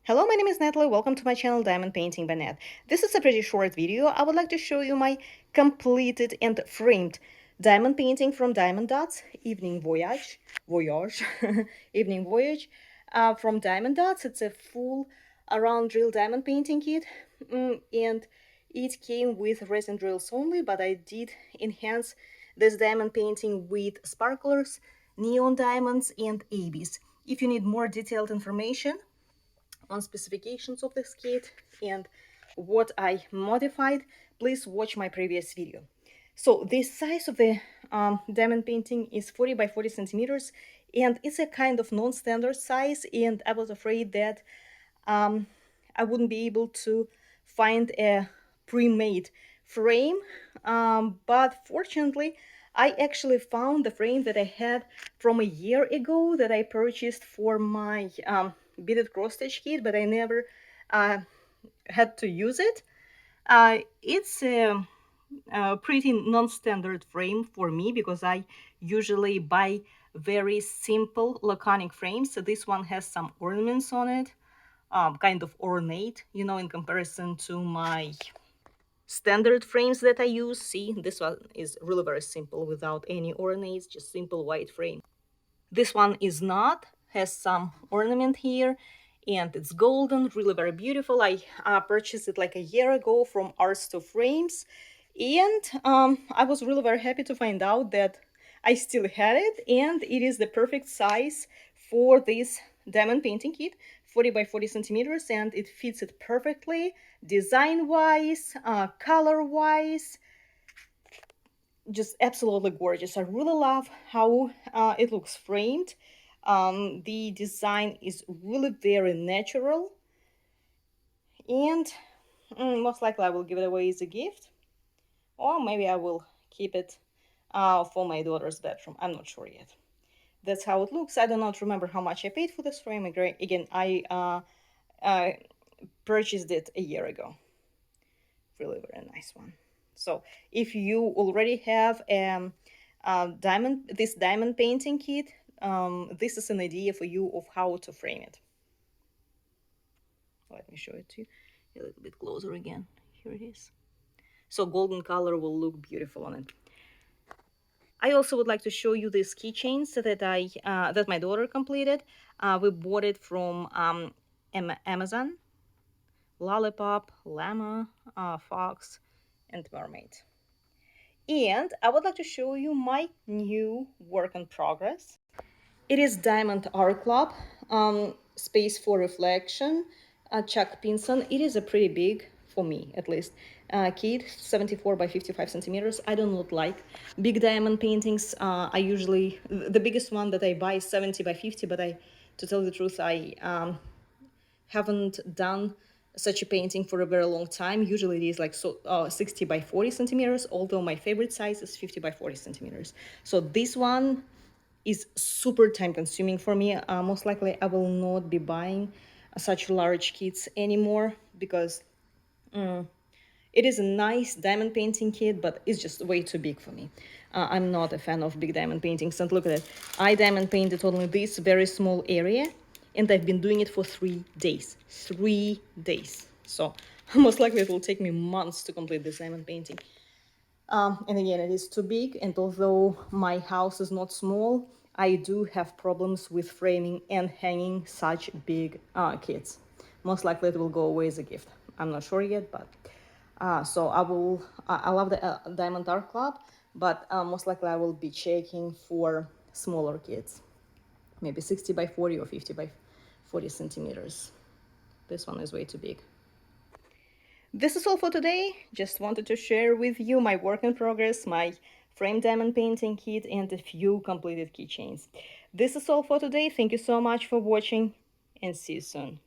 Hello, my name is Natalie. Welcome to my channel Diamond Painting by Nat. This is a pretty short video. I would like to show you my completed and framed diamond painting from Diamond Dots, Evening Voyage, Evening Voyage from Diamond Dots. It's a full round drill diamond painting kit, and it came with resin drills only, but I did enhance this diamond painting with sparklers, neon diamonds, and ABs. If you need more detailed information on specifications of this kit and what I modified, please watch my previous video. So the size of the diamond painting is 40 by 40 centimeters, and it's a kind of non-standard size, and I was afraid that I wouldn't be able to find a pre-made frame, but fortunately I actually found the frame that I had from a year ago that I purchased for my beaded cross stitch kit, but I never had to use it. It's a pretty non-standard frame for me because I usually buy very simple laconic frames. So this one has some ornaments on it, kind of ornate, in comparison to my standard frames that I use. See, this one is really very simple without any ornaments, just simple white frame. This one is not, has some ornament here, and it's golden, really very beautiful. I purchased it like a year ago from Arts to Frames, and I was really very happy to find out that I still had it, and it is the perfect size for this diamond painting kit, 40 by 40 centimeters, and it fits it perfectly, design-wise, color-wise, just absolutely gorgeous. I really love how it looks framed. The design is really very natural, and most likely I will give it away as a gift, or maybe I will keep it for my daughter's bedroom. I'm not sure yet. That's how it looks. I do not remember how much I paid for this frame. Again, I purchased it a year ago. Really very nice one. So if you already have this diamond painting kit, this is an idea for you of how to frame it. Let me show it to you a little bit closer again. Here it is. So golden color will look beautiful on it. I also would like to show you these keychains that my daughter completed. We bought it from Amazon. Lollipop, llama, fox, and mermaid. And I would like to show you my new work in progress. It is Diamond Art Club, Space for Reflection, Chuck Pinson. It is a pretty big, for me at least, kit, 74 by 55 centimeters. I do not like big diamond paintings. The biggest one that I buy is 70 by 50, but to tell the truth, I haven't done such a painting for a very long time. Usually it is like 60 by 40 centimeters, although my favorite size is 50 by 40 centimeters. So this one is super time consuming for me. Most likely I will not be buying such large kits anymore because it is a nice diamond painting kit, but it's just way too big for me. I'm not a fan of big diamond paintings. And look at it. I diamond painted only this very small area, and I've been doing it for 3 days. 3 days. So most likely it will take me months to complete this diamond painting. And again, it is too big, and although my house is not small, I do have problems with framing and hanging such big kits. Most likely it will go away as a gift. I'm not sure yet, but so I love the Diamond Art Club, but most likely I will be checking for smaller kits, maybe 60 by 40 or 50 by 40 centimeters. This one is way too big. This is all for today. Just wanted to share with you my work in progress, my framed diamond painting kit, and a few completed keychains. This is all for today. Thank you so much for watching, and see you soon.